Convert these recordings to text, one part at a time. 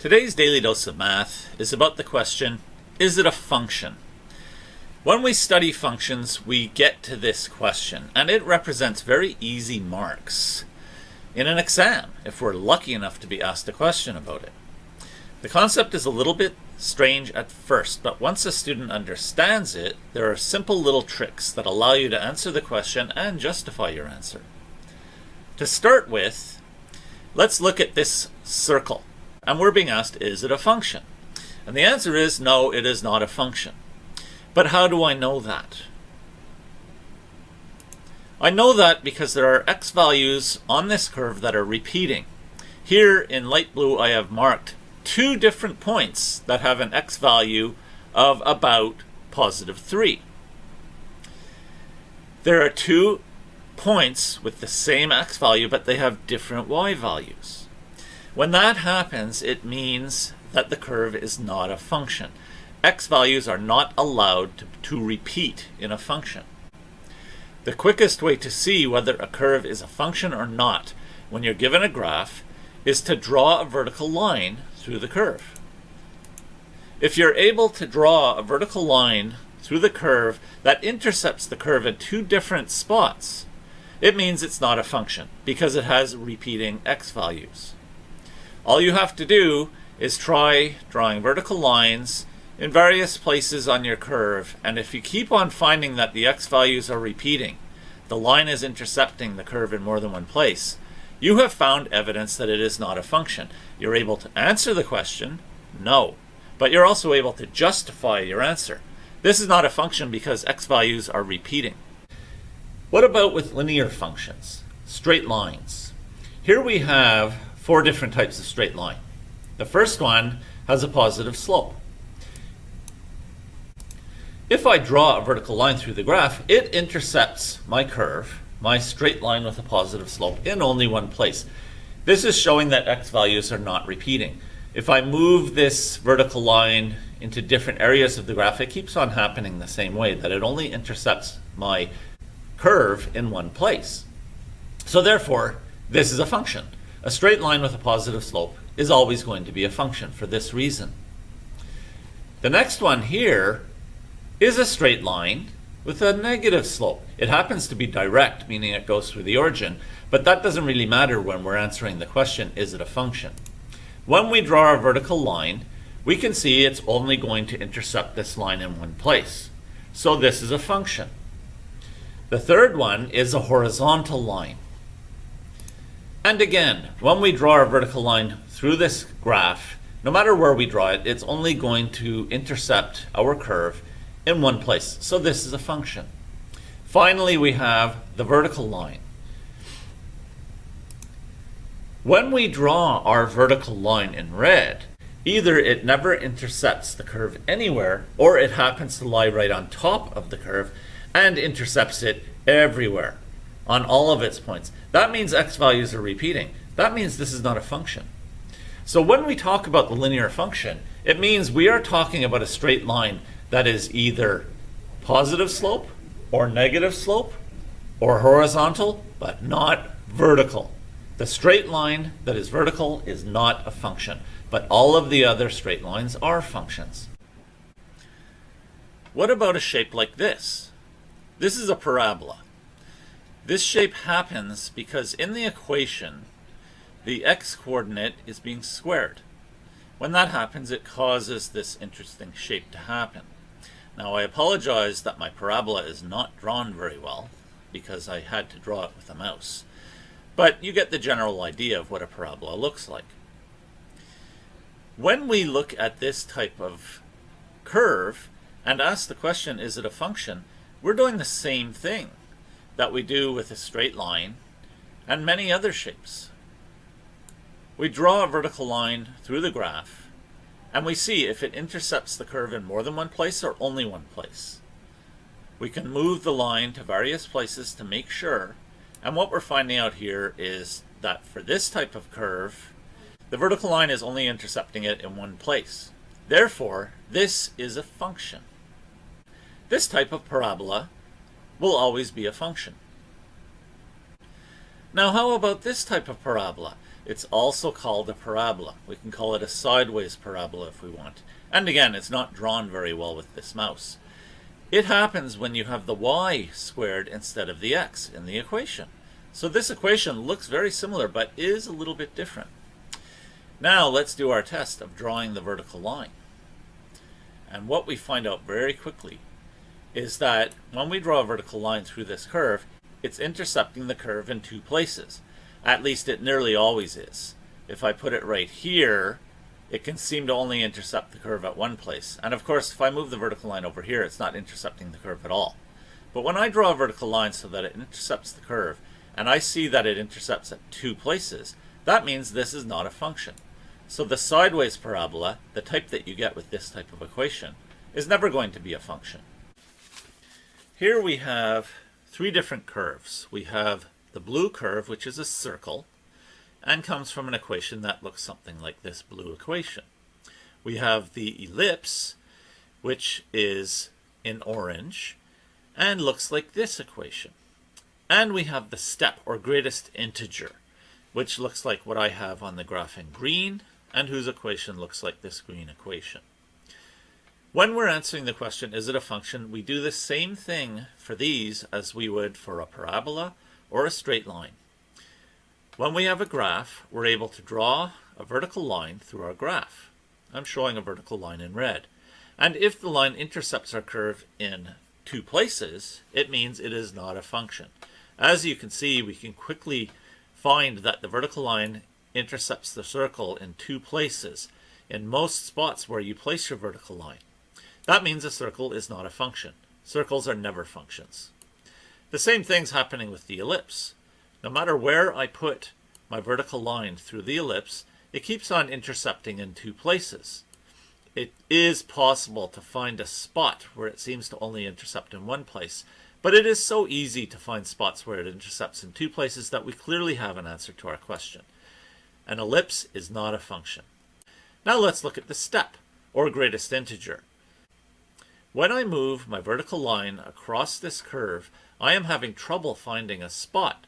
Today's Daily Dose of Math is about the question, is it a function? When we study functions, we get to this question, and it represents very easy marks in an exam, if we're lucky enough to be asked a question about it. The concept is a little bit strange at first, but once a student understands it, there are simple little tricks that allow you to answer the question and justify your answer. To start with, let's look at this circle. And we're being asked, is it a function? And the answer is, no, it is not a function. But how do I know that? I know that because there are x values on this curve that are repeating. Here in light blue, I have marked two different points that have an x value of about +3. There are two points with the same x value, but they have different y values. When that happens, it means that the curve is not a function. X values are not allowed to repeat in a function. The quickest way to see whether a curve is a function or not when you're given a graph is to draw a vertical line through the curve. If you're able to draw a vertical line through the curve that intercepts the curve at two different spots, it means it's not a function because it has repeating x values. All you have to do is try drawing vertical lines in various places on your curve, and if you keep on finding that the x values are repeating, the line is intercepting the curve in more than one place, you have found evidence that it is not a function. You're able to answer the question, no, but you're also able to justify your answer. This is not a function because x values are repeating. What about with linear functions, straight lines? Here we have 4 different types of straight line. The first one has a positive slope. If I draw a vertical line through the graph, it intercepts my curve, my straight line with a positive slope, in only one place. This is showing that x values are not repeating. If I move this vertical line into different areas of the graph, it keeps on happening the same way, that it only intercepts my curve in one place. So therefore, this is a function. A straight line with a positive slope is always going to be a function for this reason. The next one here is a straight line with a negative slope. It happens to be direct, meaning it goes through the origin, but that doesn't really matter when we're answering the question, is it a function? When we draw our vertical line, we can see it's only going to intercept this line in one place. So this is a function. The third one is a horizontal line. And again, when we draw our vertical line through this graph, no matter where we draw it, it's only going to intercept our curve in one place. So this is a function. Finally, we have the vertical line. When we draw our vertical line in red, either it never intercepts the curve anywhere, or it happens to lie right on top of the curve and intercepts it everywhere on all of its points. That means x values are repeating. That means this is not a function. So when we talk about the linear function, it means we are talking about a straight line that is either positive slope or negative slope or horizontal, but not vertical. The straight line that is vertical is not a function, but all of the other straight lines are functions. What about a shape like this? This is a parabola. This shape happens because in the equation, the x-coordinate is being squared. When that happens, it causes this interesting shape to happen. Now, I apologize that my parabola is not drawn very well because I had to draw it with a mouse. But you get the general idea of what a parabola looks like. When we look at this type of curve and ask the question, is it a function, we're doing the same thing that we do with a straight line and many other shapes. We draw a vertical line through the graph and we see if it intercepts the curve in more than one place or only one place. We can move the line to various places to make sure, and what we're finding out here is that for this type of curve, the vertical line is only intercepting it in one place. Therefore, this is a function. This type of parabola will always be a function. Now, how about this type of parabola? It's also called a parabola. We can call it a sideways parabola if we want. And again, it's not drawn very well with this mouse. It happens when you have the y squared instead of the x in the equation. So this equation looks very similar, but is a little bit different. Now let's do our test of drawing the vertical line. And what we find out very quickly is that when we draw a vertical line through this curve, it's intercepting the curve in two places. At least it nearly always is. If I put it right here, it can seem to only intercept the curve at one place. And of course, if I move the vertical line over here, it's not intercepting the curve at all. But when I draw a vertical line so that it intercepts the curve, and I see that it intercepts at two places, that means this is not a function. So the sideways parabola, the type that you get with this type of equation, is never going to be a function. Here we have three different curves. We have the blue curve, which is a circle, and comes from an equation that looks something like this blue equation. We have the ellipse, which is in orange, and looks like this equation. And we have the step, or greatest integer, which looks like what I have on the graph in green, and whose equation looks like this green equation. When we're answering the question, is it a function, we do the same thing for these as we would for a parabola or a straight line. When we have a graph, we're able to draw a vertical line through our graph. I'm showing a vertical line in red. And if the line intercepts our curve in two places, it means it is not a function. As you can see, we can quickly find that the vertical line intercepts the circle in two places, in most spots where you place your vertical line. That means a circle is not a function. Circles are never functions. The same thing's happening with the ellipse. No matter where I put my vertical line through the ellipse, it keeps on intercepting in two places. It is possible to find a spot where it seems to only intercept in one place, but it is so easy to find spots where it intercepts in two places that we clearly have an answer to our question. An ellipse is not a function. Now let's look at the step, or greatest integer. When I move my vertical line across this curve, I am having trouble finding a spot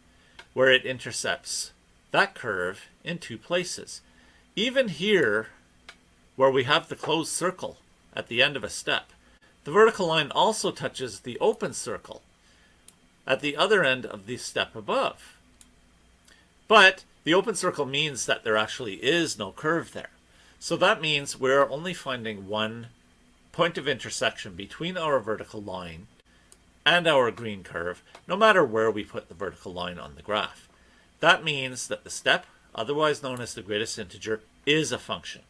where it intercepts that curve in two places. Even here, where we have the closed circle at the end of a step, the vertical line also touches the open circle at the other end of the step above. But the open circle means that there actually is no curve there. So that means we're only finding one point of intersection between our vertical line and our green curve, no matter where we put the vertical line on the graph. That means that the step, otherwise known as the greatest integer, is a function.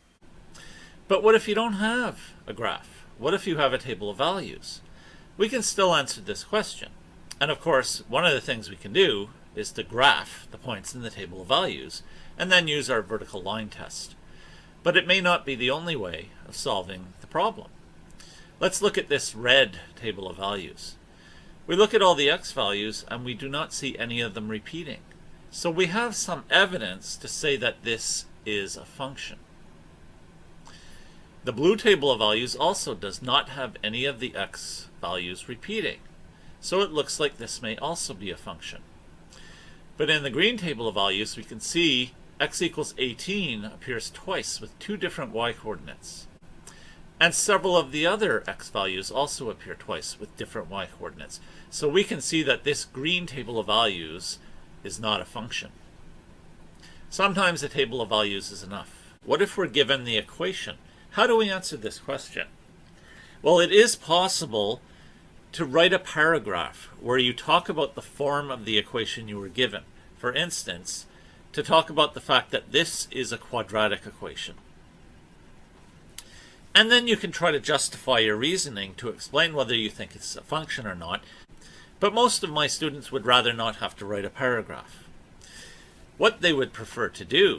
But what if you don't have a graph? What if you have a table of values? We can still answer this question. And of course, one of the things we can do is to graph the points in the table of values, and then use our vertical line test. But it may not be the only way of solving the problem. Let's look at this red table of values. We look at all the x values and we do not see any of them repeating. So we have some evidence to say that this is a function. The blue table of values also does not have any of the x values repeating. So it looks like this may also be a function. But in the green table of values, we can see x equals 18 appears twice with two different y coordinates. And several of the other x values also appear twice with different y coordinates. So we can see that this green table of values is not a function. Sometimes a table of values is enough. What if we're given the equation? How do we answer this question? Well, it is possible to write a paragraph where you talk about the form of the equation you were given. For instance, to talk about the fact that this is a quadratic equation. And then you can try to justify your reasoning to explain whether you think it's a function or not. But most of my students would rather not have to write a paragraph. What they would prefer to do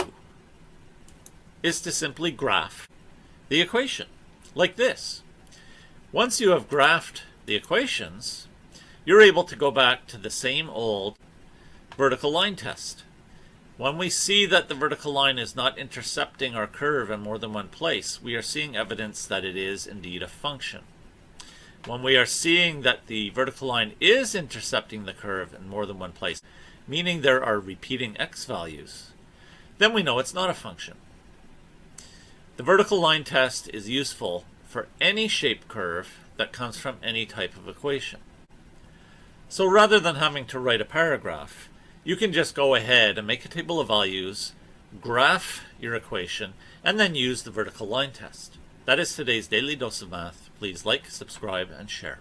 is to simply graph the equation, like this. Once you have graphed the equations, you're able to go back to the same old vertical line test. When we see that the vertical line is not intercepting our curve in more than one place, we are seeing evidence that it is indeed a function. When we are seeing that the vertical line is intercepting the curve in more than one place, meaning there are repeating x values, then we know it's not a function. The vertical line test is useful for any shape curve that comes from any type of equation. So rather than having to write a paragraph, you can just go ahead and make a table of values, graph your equation, and then use the vertical line test. That is today's Daily Dose of Math. Please like, subscribe, and share.